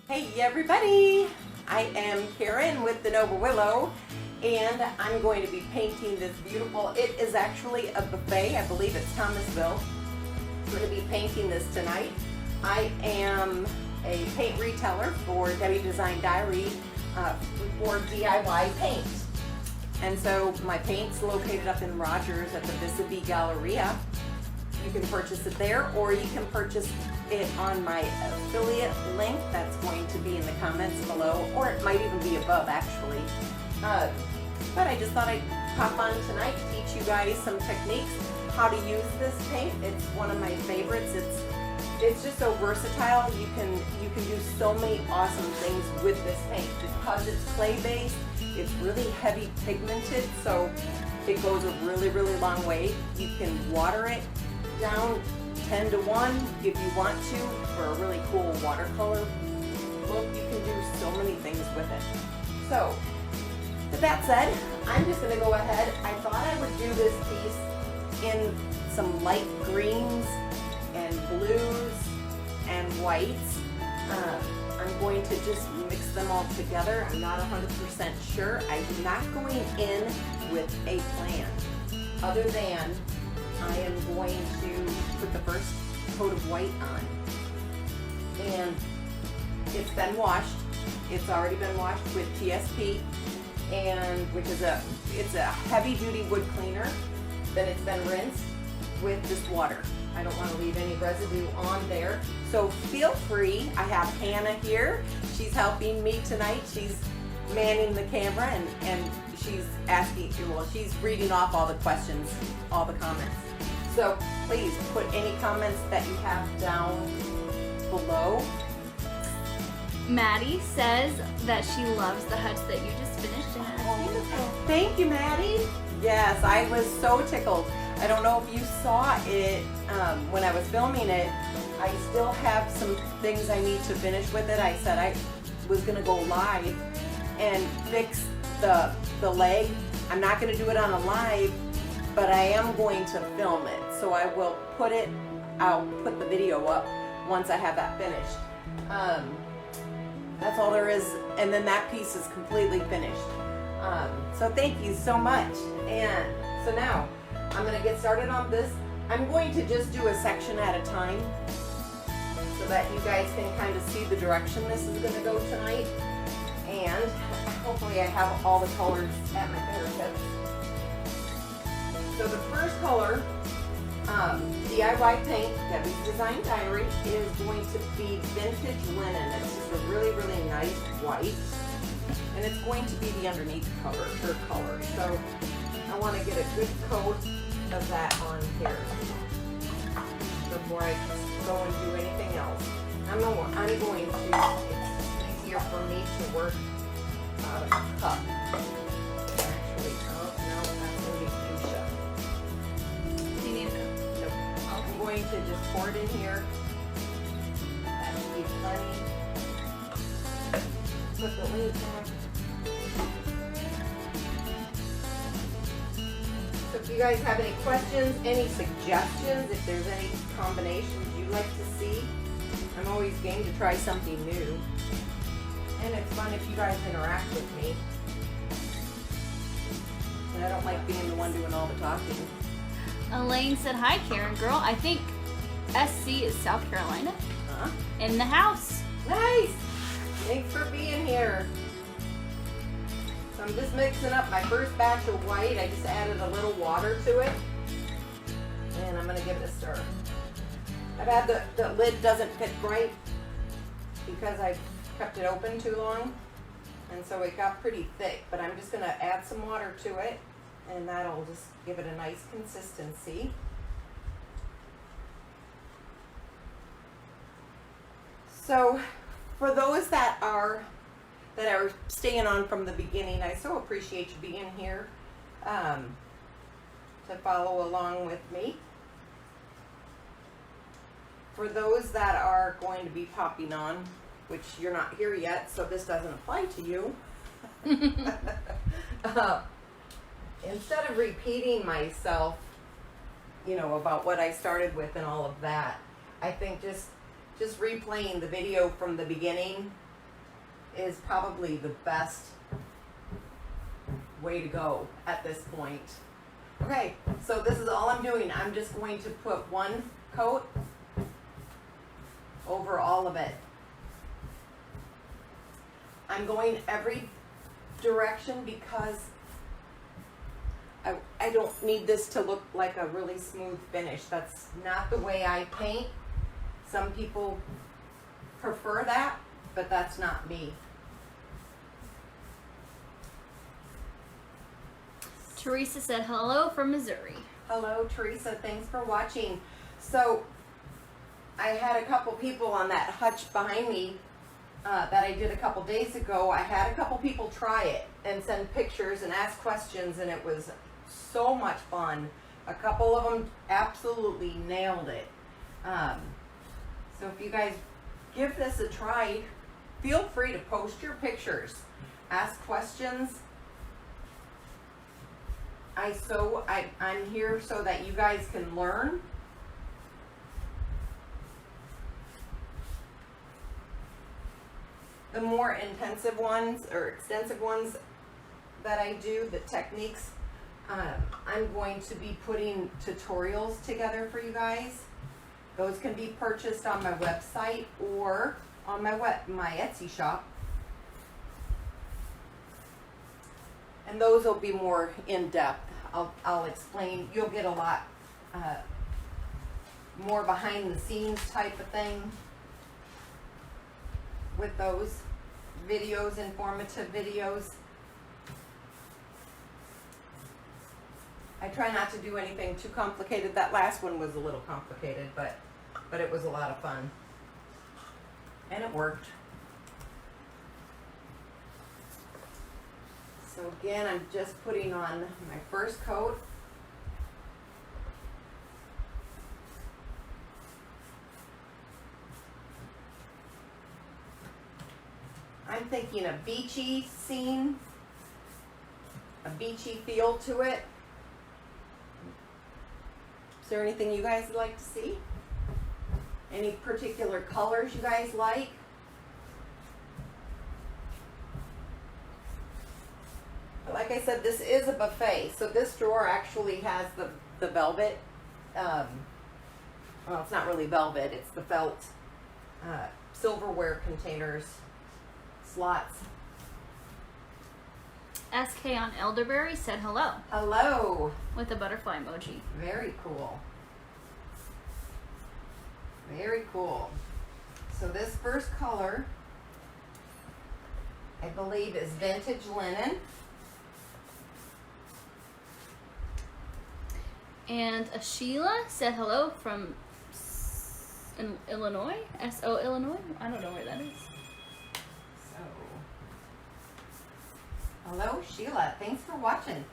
Hey everybody, I am Karen with the Noble Willow, and I'm going to be painting this beautiful, it is actually a buffet, I believe it's Thomasville. I'm going to be painting this tonight. I am a paint retailer for Debbie Design Diary for DIY paint. And so my paint's located up in Rogers at the Vis-a-Vis Galleria. You can purchase it there, or you can purchase it on my affiliate link that's going to be in the comments below, or it might even be above actually. But I just thought I'd pop on tonight to teach you guys some techniques, how to use this paint. It's one of my favorites. It's just so versatile. You can do so many awesome things with this paint. Because it's clay based, it's really heavy pigmented, so it goes a really long way. You can water it down 10 to 1 if you want to for a really cool watercolor look. You can do so many things with it. So with that said, I'm just going to go ahead. I thought I would do this piece in some light greens and blues and whites. I'm going to just mix them all together. I'm not 100% sure. I'm not going in with a plan other than I am going to put the first coat of white on. And it's been washed. It's already been washed with TSP, and which is it's a heavy duty wood cleaner. Then it's been rinsed with just water. I don't want to leave any residue on there. So feel free. I have Hannah here. She's helping me tonight. She's manning the camera and she's asking, well, she's reading off all the questions, all the comments. So please put any comments that you have down below. Maddie says that she loves the hutch that you just finished. And thank you, Maddie. Yes, I was so tickled. I don't know if you saw it when I was filming it. I still have some things I need to finish with it. I said I was going to go live and fix the leg. I'm not going to do it on a live, but I am going to film it. So I will I'll put the video up once I have that finished. That's all there is. And then that piece is completely finished. So thank you so much. And so now I'm going to get started on this. I'm going to just do a section at a time so that you guys can kind of see the direction this is going to go tonight. And hopefully I have all the colors at my fingertips. So the first color, DIY paint, Debbie's Design Diary, is going to be vintage linen. It's just a really nice white. And it's going to be the underneath color. So I want to get a good coat of that on here before I go and do anything else. I'm going to, it's easier for me to work out of a cup. Actually, oh no, that's going to be fuchsia. do you need a cup? Nope. I'm going to just pour it in here. That should be plenty. Put the lid back. So if you guys have any questions, any suggestions, if there's any combinations you'd like to see, I'm always game to try something new. And it's fun if you guys interact with me. And I don't like being the one doing all the talking. Elaine said, hi Karen girl. I think SC is South Carolina. Huh? In the house. Nice! Thanks for being here. So I'm just mixing up my first batch of white. I just added a little water to it. And I'm going to give it a stir. I've had the lid doesn't fit right because I've kept it open too long. And so it got pretty thick. But I'm just going to add some water to it. And that'll just give it a nice consistency. So for those that are staying on from the beginning, I so appreciate you being here to follow along with me. For those that are going to be popping on, which you're not here yet, so this doesn't apply to you. Instead of repeating myself, about what I started with and all of that, I think just replaying the video from the beginning is probably the best way to go at this point. Okay, so this is all I'm doing. I'm just going to put one coat over all of it. I'm going every direction because I don't need this to look like a really smooth finish. That's not the way I paint. Some people prefer that, but that's not me. Teresa said hello from Missouri. Hello, Teresa. Thanks for watching. So I had a couple people on that hutch behind me that I did a couple days ago. I had a couple people try it and send pictures and ask questions, and it was so much fun. A couple of them absolutely nailed it. So if you guys give this a try, feel free to post your pictures, ask questions. I'm here so that you guys can learn. The more intensive ones or extensive ones that I do, the techniques, I'm going to be putting tutorials together for you guys. Those can be purchased on my website or on my Etsy shop. And those will be more in depth. I'll explain. You'll get a lot more behind the scenes type of thing with those videos, informative videos. I try not to do anything too complicated. That last one was a little complicated, but it was a lot of fun. And it worked. So again, I'm just putting on my first coat. I'm thinking a beachy scene, a beachy feel to it. Is there anything you guys would like to see? Any particular colors you guys like? Like I said, this is a buffet, so this drawer actually has the velvet. Well, it's not really velvet, it's the felt silverware containers, slots. SK on Elderberry said hello. Hello. With a butterfly emoji. Very cool. Very cool. So this first color, I believe, is vintage linen. And a Sheila said hello from Illinois. S.O. Illinois? I don't know where that is. So, hello, Sheila. Thanks for watching.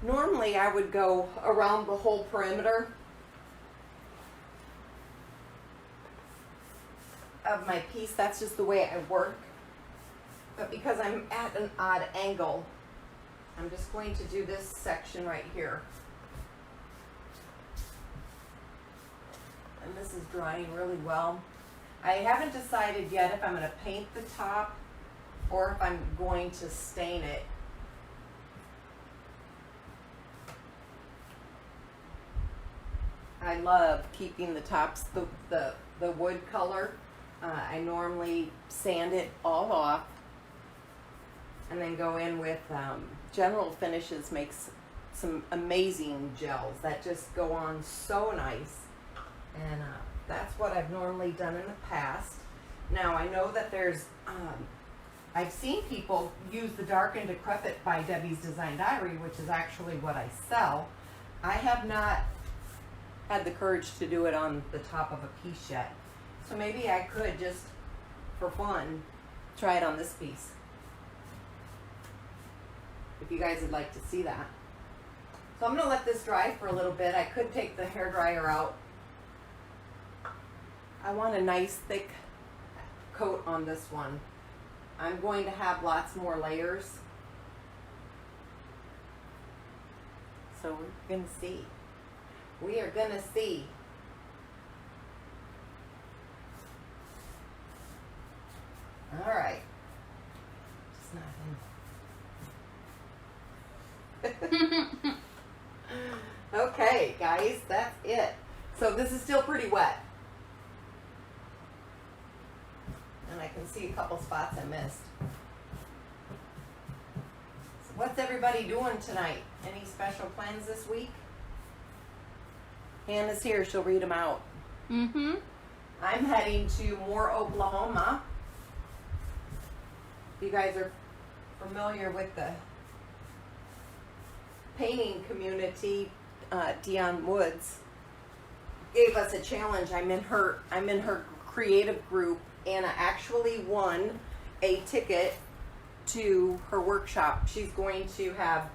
Normally, I would go around the whole perimeter of my piece. That's just the way I work. But because I'm at an odd angle, I'm just going to do this section right here. And this is drying really well. I haven't decided yet if I'm going to paint the top or if I'm going to stain it. I love keeping the tops the wood color. I normally sand it all off and then go in with General Finishes makes some amazing gels that just go on so nice. And that's what I've normally done in the past. Now I know that there's, I've seen people use the Dark and Decrepit by Debbie's Design Diary, which is actually what I sell. I have not had the courage to do it on the top of a piece yet. So maybe I could just, for fun, try it on this piece. If you guys would like to see that. So I'm going to let this dry for a little bit. I could take the hairdryer out. I want a nice thick coat on this one. I'm going to have lots more layers. So we're going to see. We are going to see. guys. That's it. So this is still pretty wet. And I can see a couple spots I missed. So what's everybody doing tonight? Any special plans this week? Hannah's here. She'll read them out. Mm-hmm. I'm heading to Moore, Oklahoma. If you guys are familiar with the painting community, Dion Woods gave us a challenge. I'm in her creative group, and I actually won a ticket to her workshop. She's going to have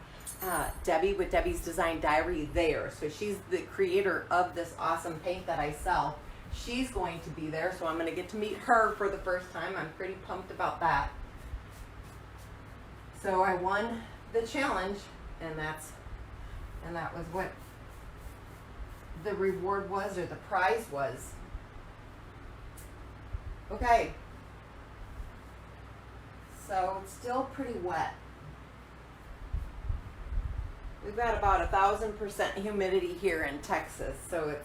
Debbie with Debbie's Design Diary there. So she's the creator of this awesome paint that I sell. She's going to be there, so I'm going to get to meet her for the first time. I'm pretty pumped about that. So I won the challenge, and that was what the reward was, or the prize was. Okay. So it's still pretty wet. We've got about 1,000% humidity here in Texas, so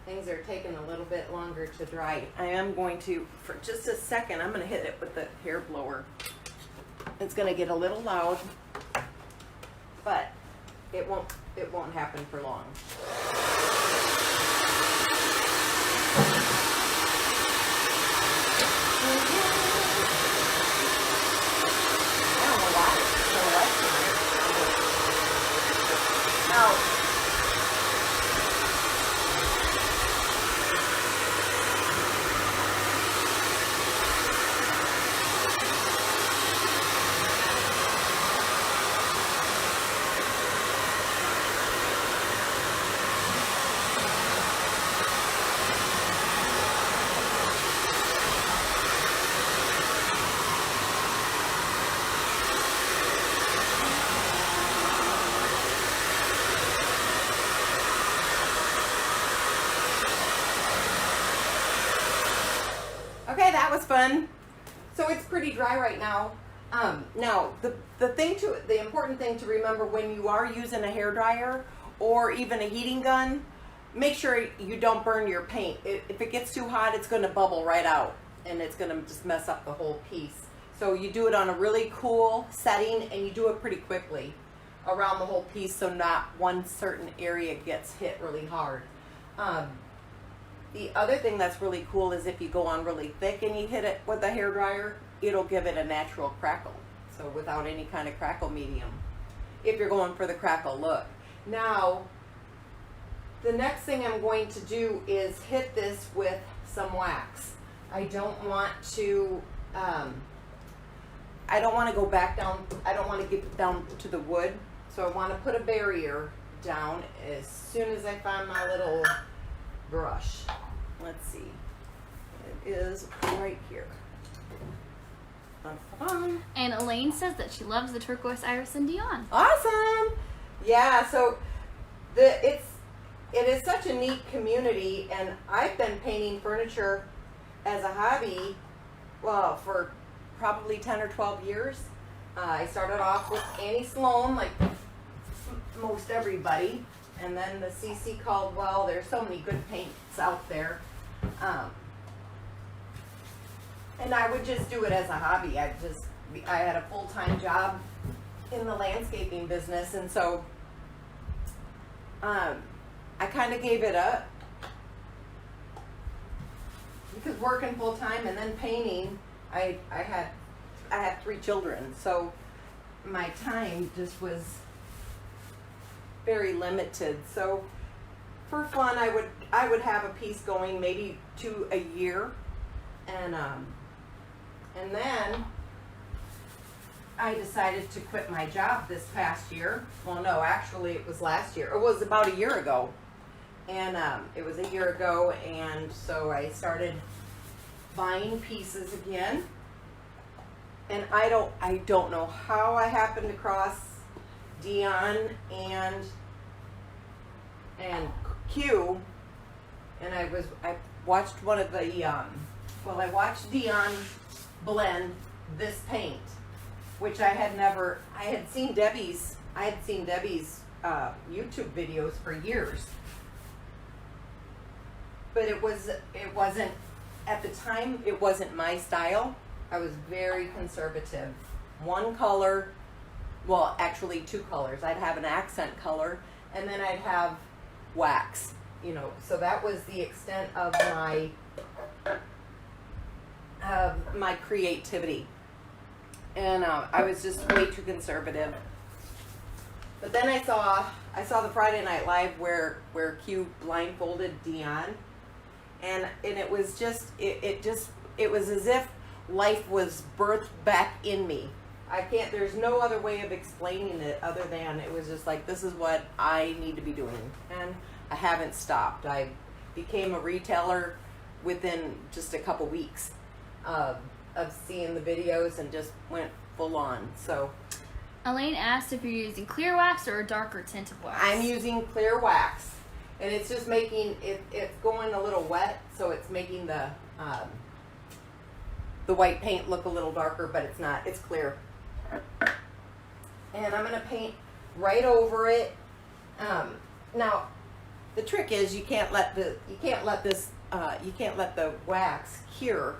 things are taking a little bit longer to dry. I am going to, for just a second, I'm going to hit it with the hair blower. It's going to get a little loud, but it won't happen for long. I don't know why it's so wet tonight. Now, okay, that was fun. So it's pretty dry right now. Now, the important thing to remember when you are using a hairdryer or even a heating gun, make sure you don't burn your paint. If it gets too hot, it's going to bubble right out, and it's going to just mess up the whole piece. So you do it on a really cool setting, and you do it pretty quickly around the whole piece, so not one certain area gets hit really hard. The other thing that's really cool is if you go on really thick and you hit it with a hairdryer, it'll give it a natural crackle. So without any kind of crackle medium, if you're going for the crackle look. Now, the next thing I'm going to do is hit this with some wax. I don't want to go back down. I don't want to get down to the wood. So I want to put a barrier down as soon as I find my little brush. Let's see. It is right here. And Elaine says that she loves the turquoise iris and Dion. Awesome! Yeah, so it is such a neat community, and I've been painting furniture as a hobby, well, for probably 10 or 12 years. I started off with Annie Sloan, like most everybody, and then the CC called, well, there's so many good paints out there. And I would just do it as a hobby. I had a full-time job in the landscaping business, and so I kind of gave it up because working full-time and then painting, I had 3 children, so my time just was very limited. So for fun, I would have a piece going, maybe 2 a year, and then I decided to quit my job this past year. Well, no, actually it was last year. It was about a year ago, and it was a year ago, and so I started buying pieces again. And I don't know how I happened across Dion and Q, and I watched one of the I watched Dion blend this paint, which I had seen Debbie's YouTube videos for years, but it wasn't, at the time, it wasn't my style. I was very conservative. One color, well, actually two colors. I'd have an accent color, and then I'd have wax, you know. So that was the extent of my creativity. And I was just way too conservative. But then I saw the Friday Night Live where Q blindfolded Dion, and it was just it was as if life was birthed back in me. There's no other way of explaining it other than it was just like, this is what I need to be doing, and I haven't stopped. I became a retailer within just a couple weeks of seeing the videos and just went full on. So Elaine asked if you're using clear wax or a darker tint of wax. I'm using clear wax, and it's just making it's going a little wet, so it's making the white paint look a little darker, but it's not. It's clear. And I'm gonna paint right over it. Now, the trick is you can't let the wax cure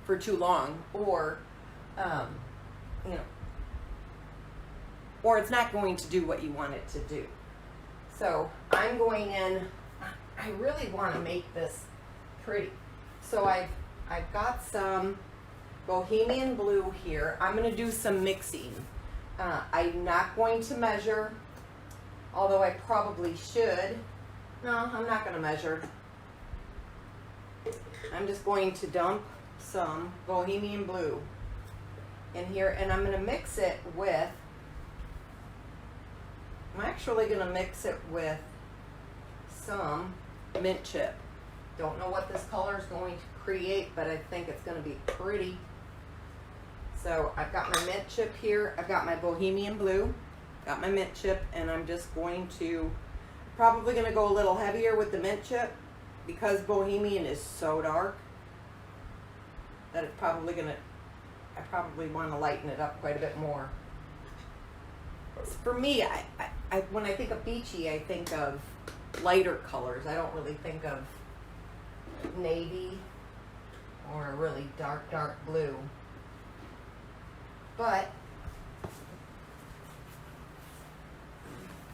for too long, or you know, or it's not going to do what you want it to do. So I'm going in. I really want to make this pretty. So I've got some Bohemian blue here. I'm going to do some mixing. I'm not going to measure, although I probably should. No, I'm not going to measure. I'm just going to dump some Bohemian blue in here, and I'm going to mix it with, I'm actually going to mix it with some mint chip. Don't know what this color is going to create, but I think it's going to be pretty. So I've got my mint chip here, I've got my Bohemian blue, got my mint chip, and I'm just going to, probably going to go a little heavier with the mint chip because Bohemian is so dark that it's probably going to, I probably want to lighten it up quite a bit more. For me, I when I think of beachy, I think of lighter colors. I don't really think of navy or a really dark blue. But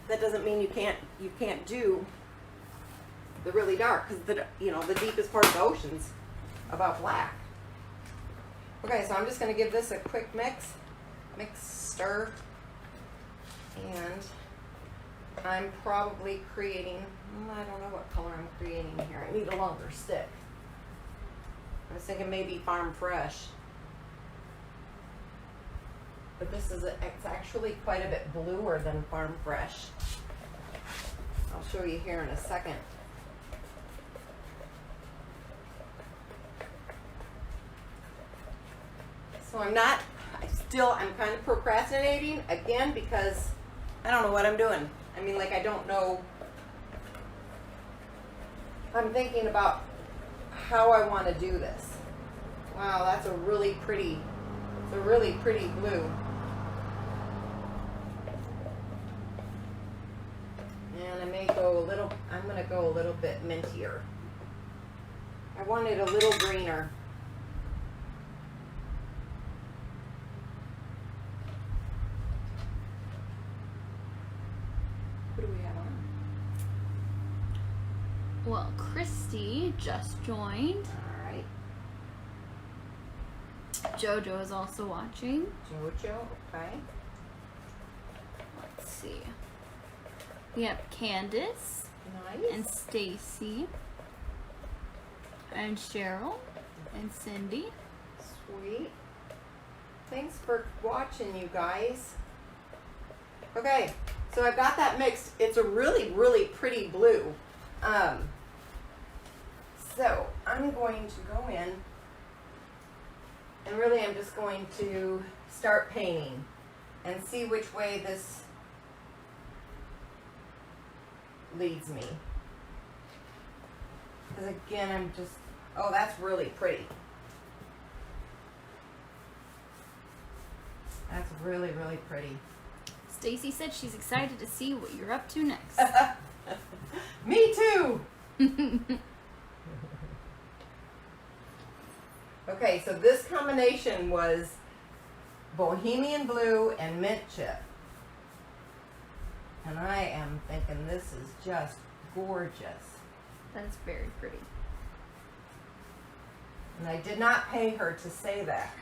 that doesn't mean you can't do the really dark, because the deepest part of the ocean's about black. Okay, so I'm just going to give this a quick stir, and I'm probably creating, I don't know what color I'm creating here. I need a longer stick. I was thinking maybe Farm Fresh. But it's actually quite a bit bluer than Farm Fresh. I'll show you here in a second. So I'm kind of procrastinating again because I don't know what I'm doing. I mean, like, I don't know. I'm thinking about how I want to do this. Wow, that's a really pretty blue. And I'm going to go a little bit mintier. I want it a little greener. Who do we have on? Well, Christy just joined. All right. Jojo is also watching. Jojo, okay. Let's see. We have Candace. Nice. And Stacy. And Cheryl. And Cindy. Sweet. Thanks for watching, you guys. Okay, so I've got that mixed. It's a really pretty blue. So I'm going to go in, and really I'm just going to start painting and see which way this leads me. Because again, oh, that's really pretty. That's really pretty. Stacy said she's excited to see what you're up to next. Me too. Okay, so this combination was bohemian blue and mint chip. And I am thinking this is just gorgeous. That is very pretty. And I did not pay her to say that.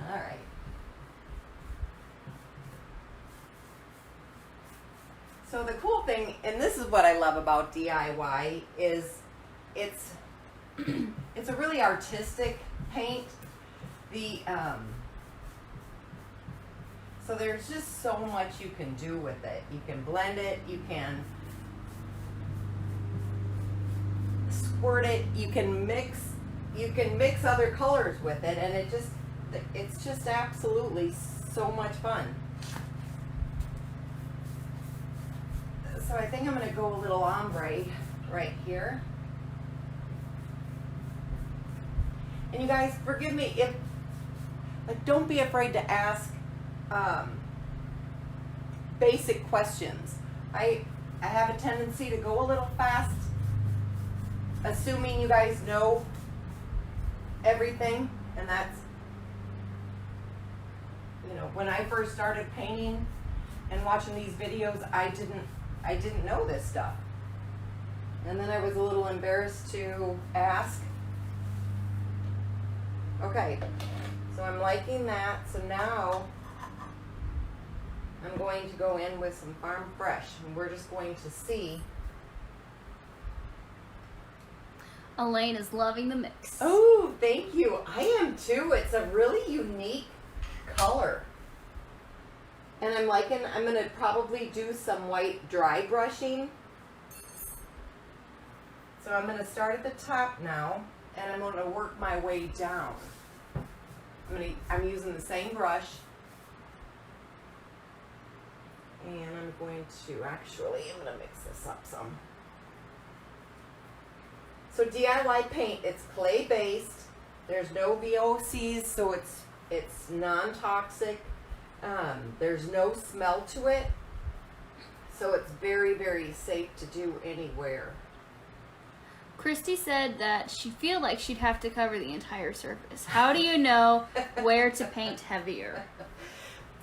All right. So the cool thing, and this is what I love about DIY, is it's it's a really artistic paint. So there's just so much you can do with it. You can blend it, you can squirt it, you can mix other colors with it, and it's just absolutely so much fun. So I think I'm going to go a little ombre right here. And you guys, forgive me if, like, don't be afraid to ask basic questions. I have a tendency to go a little fast, assuming you guys know everything, and that's, you know, when I first started painting and watching these videos, I didn't know this stuff. And then I was a little embarrassed to ask. Okay, so I'm liking that. So now I'm going to go in with some Farm Fresh, and we're just going to see. Elaine is loving the mix. Oh, thank you. I am too. It's a really unique color. And I'm going to probably do some white dry brushing. So I'm going to start at the top now, and I'm going to work my way down. I'm using the same brush. And I'm going to I'm going to mix this up some. So DIY paint, it's clay based. There's no VOCs, so it's non-toxic. There's no smell to it, so it's very, very safe to do anywhere. Christy said that she feel like she'd have to cover the entire surface. How do you know where to paint heavier?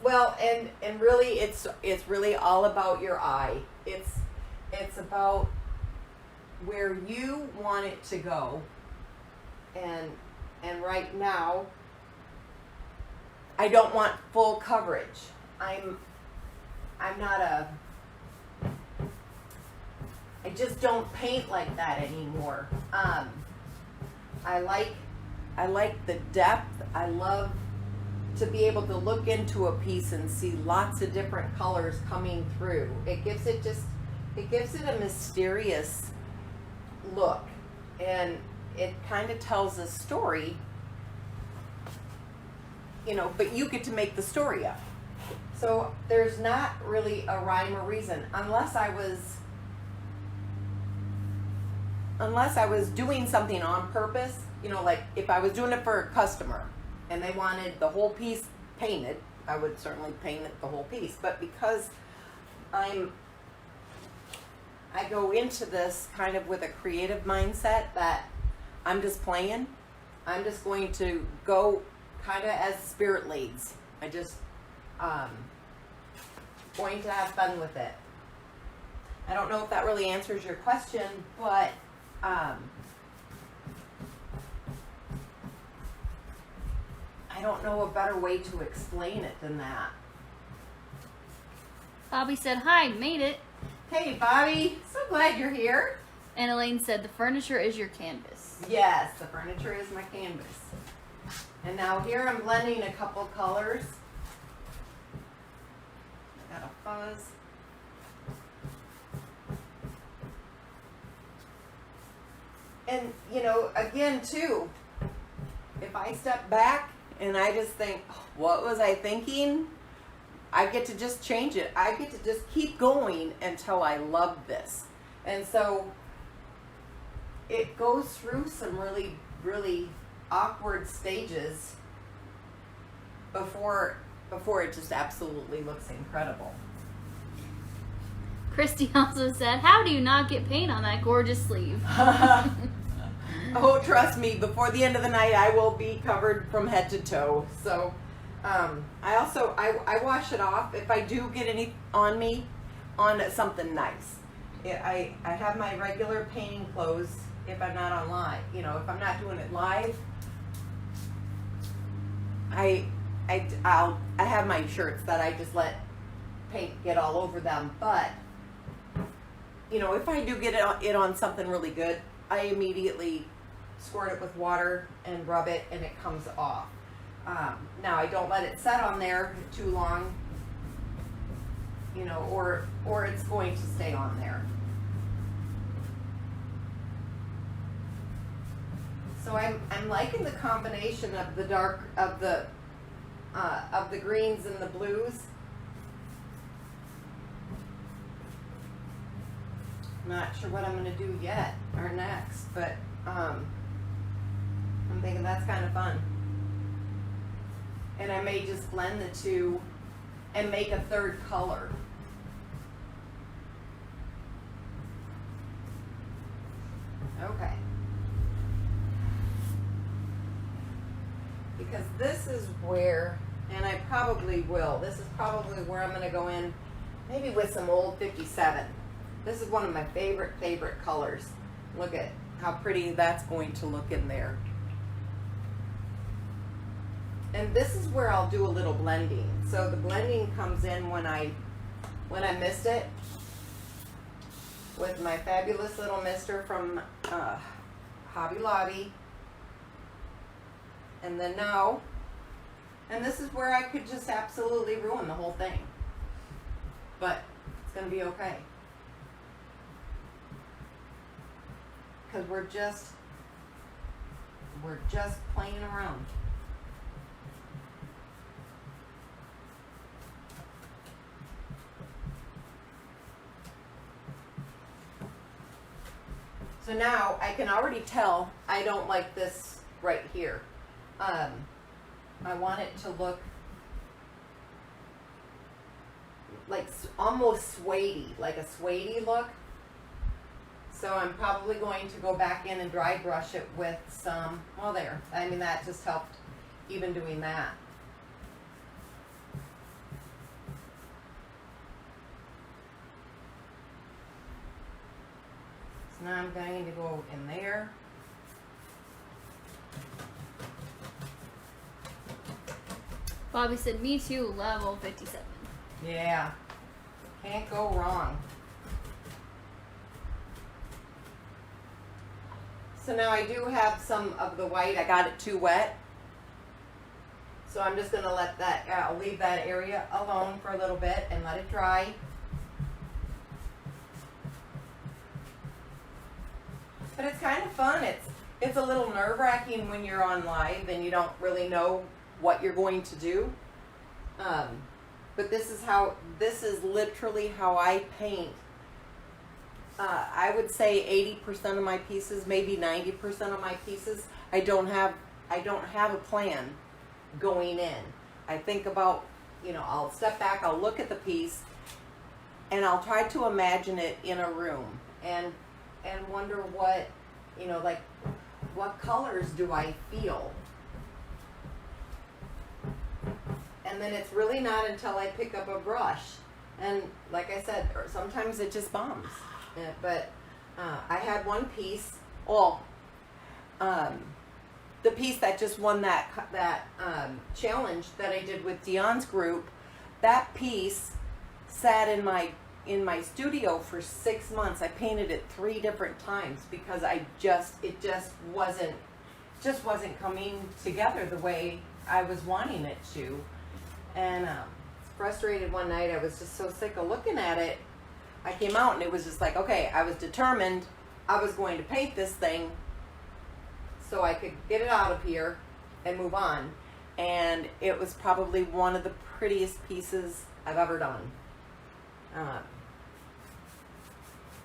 Well, and really, it's really all about your eye. It's about where you want it to go, and right now, I don't want full coverage. I just don't paint like that anymore. I like the depth. I love to be able to look into a piece and see lots of different colors coming through. It gives it a mysterious look, and it kind of tells a story. You know, but you get to make the story up. So there's not really a rhyme or reason, unless I was doing something on purpose. You know, like if I was doing it for a customer and they wanted the whole piece painted, I would certainly paint it the whole piece. But because I go into this kind of with a creative mindset that I'm just playing, I'm just going to go kind of as spirit leads. I just going to have fun with it. I don't know if that really answers your question, but I don't know a better way to explain it than that. Bobby said, hi, made it. Hey, Bobby, so glad you're here. And Elaine said, the furniture is your canvas. Yes, the furniture is my canvas. And now here I'm blending a couple colors. I got a fuzz. And, you know, again, too, if I step back and I just think, what was I thinking? I get to just change it. I get to just keep going until I love this. And so it goes through some really, really awkward stages before it just absolutely looks incredible. Christy also said, how do you not get paint on that gorgeous sleeve? Oh, trust me, before the end of the night, I will be covered from head to toe. So, I wash it off if I do get any on me, on something nice. I have my regular painting clothes if I'm not on live. You know, if I'm not doing it live, I have my shirts that I just let paint get all over them. But, you know, if I do get it on something really good, I immediately squirt it with water and rub it, and it comes off. Now I don't let it set on there too long, you know, or it's going to stay on there. So I'm liking the combination of the dark of the greens and the blues. Not sure what I'm going to do yet or next, but I'm thinking that's kind of fun. And I may just blend the two and make a third color. Okay. Because this is where, and I probably will, this is probably where I'm going to go in, maybe with some old 57. This is one of my favorite colors. Look at how pretty that's going to look in there. And this is where I'll do a little blending. So the blending comes in when I mist it with my fabulous little mister from Hobby Lobby. And then now, and this is where I could just absolutely ruin the whole thing. But it's going to be okay. Because we're just playing around. So now I can already tell I don't like this right here. I want it to look like almost suede-y, like a suede-y look. So I'm probably going to go back in and dry brush it with some, well there, I mean that just helped even doing that. So now I'm going to go in there. Bobby said, me too, level 57. Yeah, can't go wrong. So now I do have some of the white. I got it too wet. So I'm just going to let that, I'll leave that area alone for a little bit and let it dry. But it's kind of fun. It's a little nerve-wracking when you're on live and you don't really know what you're going to do. But this is literally how I paint. I would say 80% of my pieces, maybe 90% of my pieces, I don't have a plan going in. I think about, you know, I'll step back, I'll look at the piece, and I'll try to imagine it in a room and wonder what, you know, like what colors do I feel? And then it's really not until I pick up a brush. And like I said, sometimes it just bombs. But I had one piece, the piece that just won that challenge that I did with Dion's group, that piece sat in my studio for 6 months. I painted it 3 different times because it just wasn't coming together the way I was wanting it to. And frustrated one night, I was just so sick of looking at it. I came out and it was just like, okay, I was determined I was going to paint this thing so I could get it out of here and move on. And it was probably one of the prettiest pieces I've ever done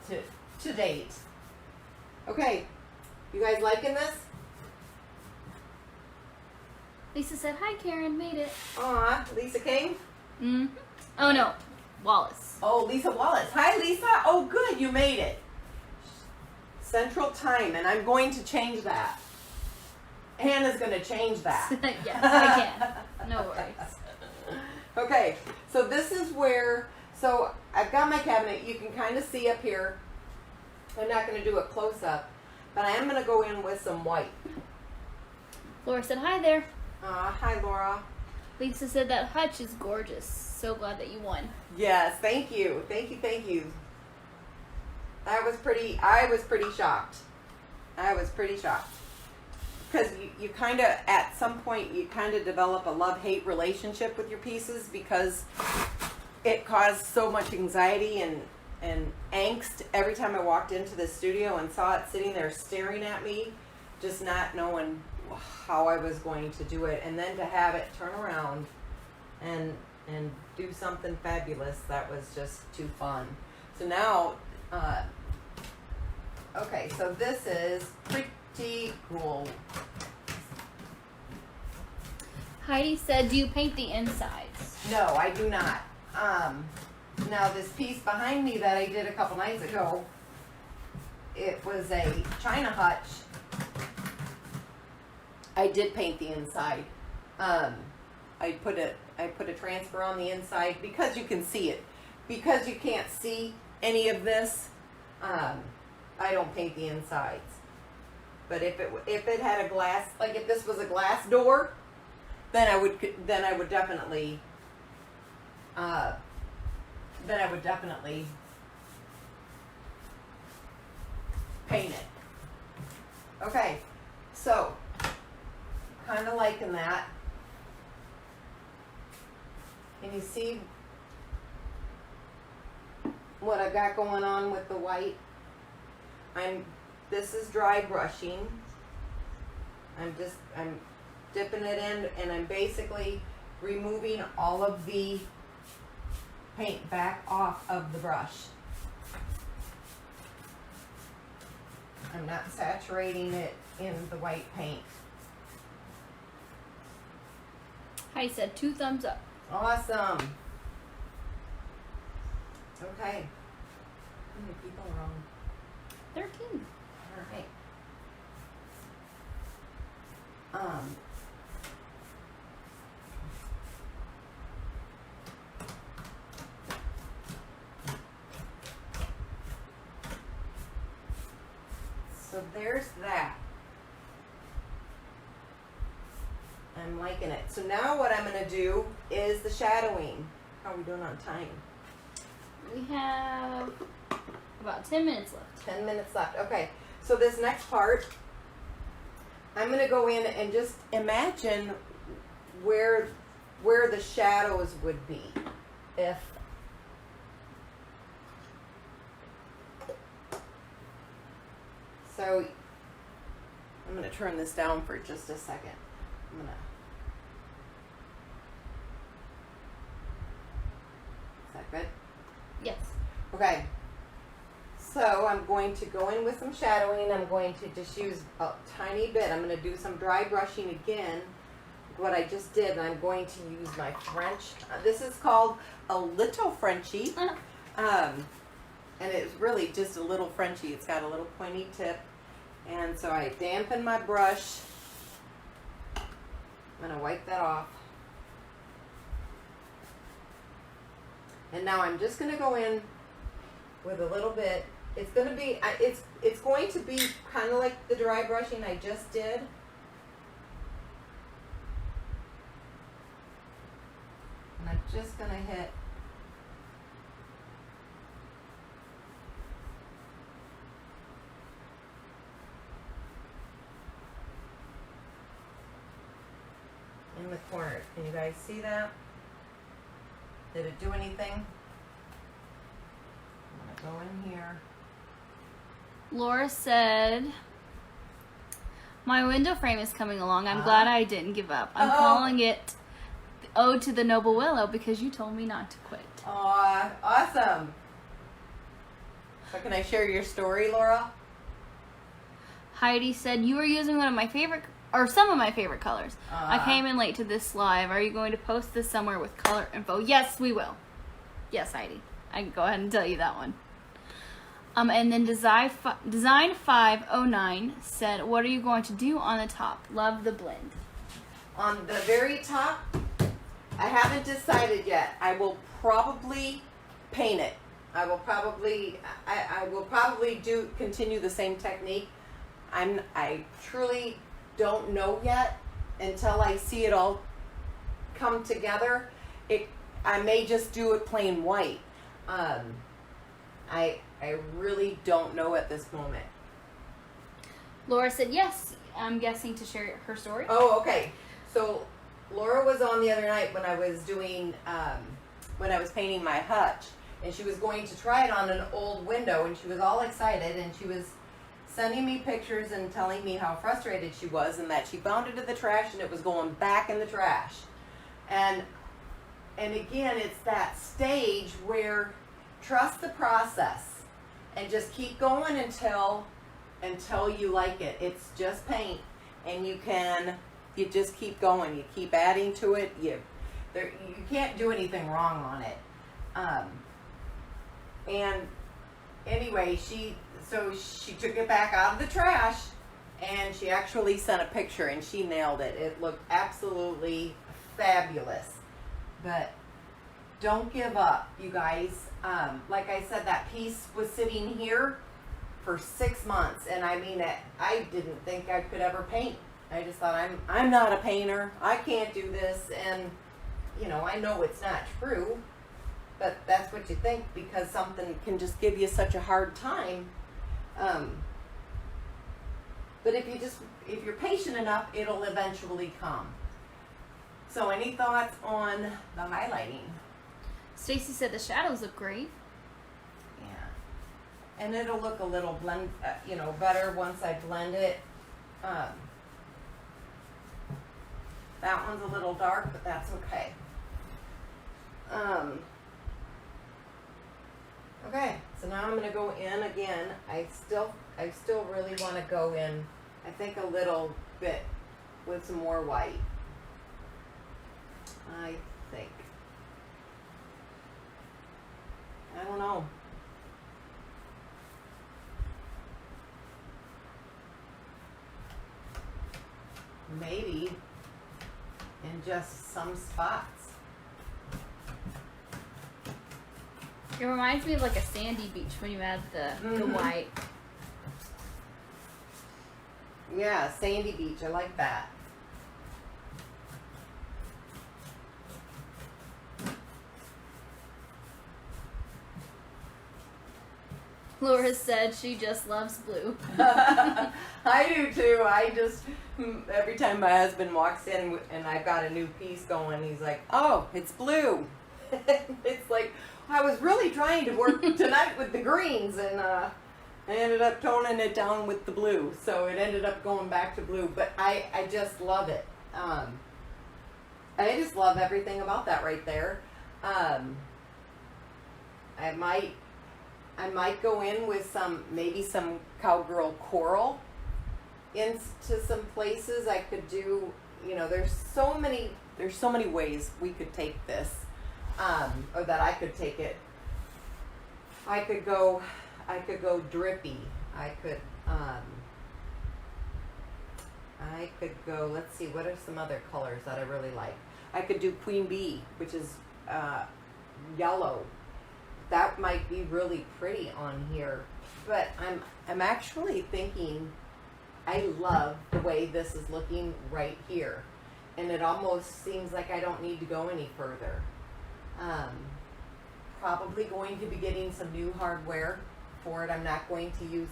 to date. Okay, you guys liking this? Lisa said, hi Karen, made it. Aw, Lisa came? Mm-hmm. Oh no, Wallace. Oh, Lisa Wallace. Hi, Lisa. Oh, good. You made it. Central Time, and I'm going to change that. Hannah's going to change that. Yes, I can. No worries. Okay, so this is where, so I've got my cabinet. You can kind of see up here. I'm not going to do a close-up, but I am going to go in with some white. Laura said hi there. Hi, Laura. Lisa said that hutch is gorgeous. So glad that you won. Yes, thank you. Thank you, thank you. I was pretty shocked. I was pretty shocked. Because you kind of, at some point, you kind of develop a love-hate relationship with your pieces because it caused so much anxiety and angst every time I walked into the studio and saw it sitting there staring at me, just not knowing how I was going to do it. And then to have it turn around and do something fabulous, that was just too fun. So now, okay, so this is pretty cool. Heidi said, do you paint the insides? No, I do not. Now this piece behind me that I did a couple nights ago, it was a China hutch. I did paint the inside. I put a transfer on the inside because you can see it. Because you can't see any of this, I don't paint the insides. But if it had a glass, like if this was a glass door, then I would definitely paint it. Okay, so kind of liking that. Can you see what I've got going on with the white? This is dry brushing. I'm dipping it in, and I'm basically removing all of the paint back off of the brush. I'm not saturating it in the white paint. Heidi said 2 thumbs up. Awesome. Okay. How many people are on? 13. All right. So there's that. I'm liking it. So now what I'm going to do is the shadowing. How are we doing on time? We have about 10 minutes left. 10 minutes left. Okay. So this next part, I'm going to go in and just imagine where the shadows would be if so. I'm going to turn this down for just a second. Is that good? Yes. Okay. So I'm going to go in with some shadowing. I'm going to just use a tiny bit. I'm going to do some dry brushing again, what I just did, and I'm going to use my French. This is called a little Frenchie. And it's really just a little Frenchie. It's got a little pointy tip. And so I dampen my brush. I'm going to wipe that off. And now I'm just going to go in with a little bit. It's going to be, it's going to be kind of like the dry brushing I just did. And I'm just going to hit in the corner. Can you guys see that? Did it do anything? I'm going to go in here. Laura said, my window frame is coming along. I'm glad I didn't give up. I'm calling it the Ode to the Noble Willow because you told me not to quit. Aw, awesome. So can I share your story, Laura? Heidi said, you were using one of my favorite, or some of my favorite colors. I came in late to this live. Are you going to post this somewhere with color info? Yes, we will. Yes, Heidi. I can go ahead and tell you that one. And then Design 509 said, what are you going to do on the top? Love the blend. On the very top, I haven't decided yet. I will probably paint it. I will probably continue the same technique. I truly don't know yet until I see it all come together. I may just do it plain white. I really don't know at this moment. Laura said yes. I'm guessing to share her story. Oh, okay. So Laura was on the other night when I was doing when I was painting my hutch, and she was going to try it on an old window, and she was all excited, and she was sending me pictures and telling me how frustrated she was, and that she found it in the trash and it was going back in the trash. And again, it's that stage where trust the process and just keep going until you like it. It's just paint, and you just keep going. You keep adding to it. You can't do anything wrong on it. And anyway, she took it back out of the trash, and she actually sent a picture, and she nailed it. It looked absolutely fabulous. But don't give up, you guys. Like I said, that piece was sitting here for 6 months, and I mean, I didn't think I could ever paint. I just thought, I'm not a painter. I can't do this, and I know it's not true, but that's what you think because something can just give you such a hard time. But if you're patient enough, it'll eventually come. So any thoughts on the highlighting? Stacy said the shadows look great. Yeah. And it'll look a little better once I blend it. That one's a little dark, but that's okay. Okay, so now I'm going to go in again. I still really want to go in, I think, a little bit with some more white. I think. I don't know. Maybe in just some spots. It reminds me of like a sandy beach when you add the white. Yeah, sandy beach. I like that. Laura said she just loves blue. I do too. Every time my husband walks in and I've got a new piece going, he's like, oh, it's blue. It's like, I was really trying to work tonight with the greens, and I ended up toning it down with the blue. So it ended up going back to blue, but I just love it. I just love everything about that right there. I might go in with maybe some cowgirl coral into some places. I could do, there's so many ways we could take this, or that I could take it. I could go drippy. I could go, let's see, what are some other colors that I really like? I could do Queen Bee, which is yellow. That might be really pretty on here, but I'm actually thinking I love the way this is looking right here, and it almost seems like I don't need to go any further. Probably going to be getting some new hardware for it. I'm not going to use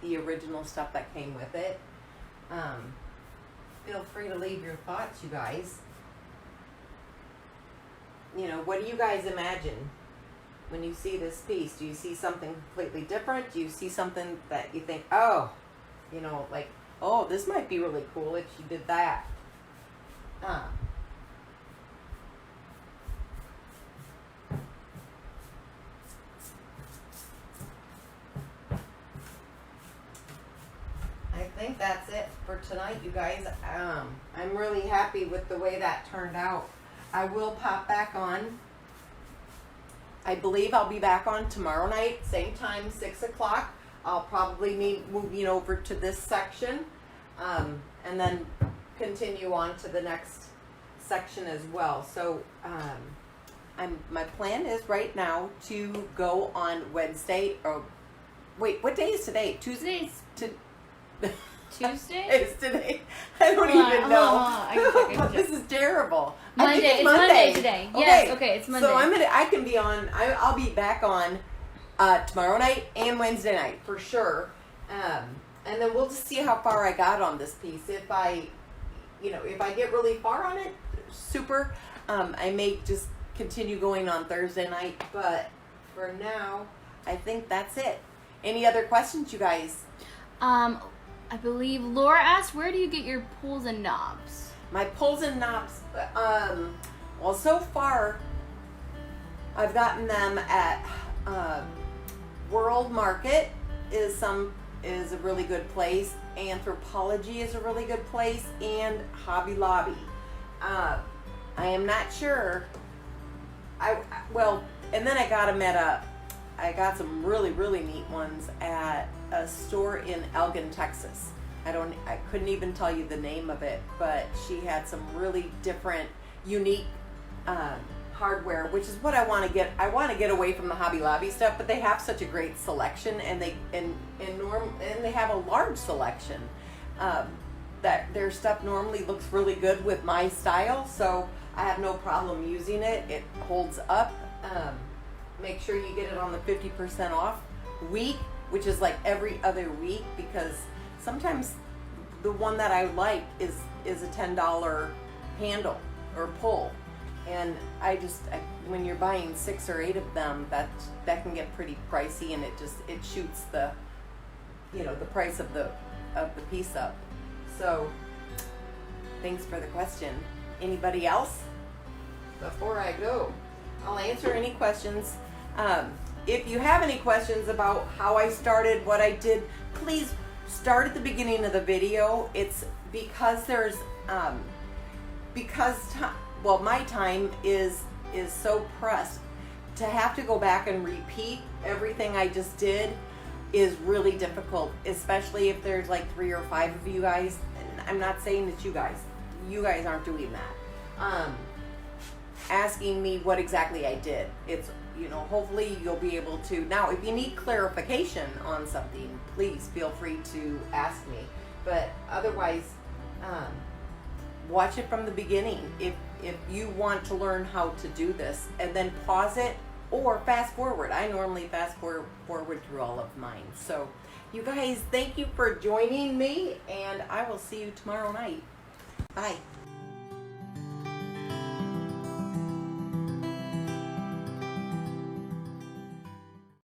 the original stuff that came with it. Feel free to leave your thoughts, you guys. What do you guys imagine when you see this piece? Do you see something completely different? Do you see something that you think, oh, like, oh, this might be really cool if she did that? I think that's it for tonight, you guys. I'm really happy with the way that turned out. I will pop back on I believe I'll be back on tomorrow night, same time, 6 o'clock. I'll probably be moving over to this section, and then continue on to the next section as well. So my plan is right now to go on Wednesday. Or wait, what day is today? Tuesday. Tuesday? It's today. I don't even know. This is terrible. Monday. It's Monday today. Okay. Yes. Okay. It's Monday. So I can be on. I'll be back on tomorrow night and Wednesday night for sure. And then we'll just see how far I got on this piece. If I get really far on it, super. I may just continue going on Thursday night. But for now, I think that's it. Any other questions, you guys? I believe Laura asked, where do you get your pulls and knobs? My pulls and knobs, well, so far, I've gotten them at World Market is a really good place. Anthropology is a really good place, and Hobby Lobby. I am not sure. And then I got them I got some really, really neat ones at a store in Elgin, Texas. I couldn't even tell you the name of it, but she had some really different, unique hardware, which is what I want to get. I want to get away from the Hobby Lobby stuff, but they have such a great selection, and they have a large selection. That their stuff normally looks really good with my style, so I have no problem using it. It holds up. Make sure you get it on the 50% off week, which is like every other week, because sometimes the one that I like is a $10 handle or pull, and when you're buying 6 or 8 of them, that can get pretty pricey, and it shoots the price of the piece up. So thanks for the question. Anybody else? Before I go, I'll answer any questions. If you have any questions about how I started, what I did, please start at the beginning of the video. It's because my time is so pressed. To have to go back and repeat everything I just did is really difficult, especially if there's like 3 or 5 of you guys. And I'm not saying that you guys aren't doing that. Asking me what exactly I did. It's, hopefully you'll be able to. Now, if you need clarification on something, please feel free to ask me. But otherwise, watch it from the beginning. If you want to learn how to do this, and then pause it or fast forward. I normally fast forward through all of mine. So, you guys, thank you for joining me, and I will see you tomorrow night. Bye.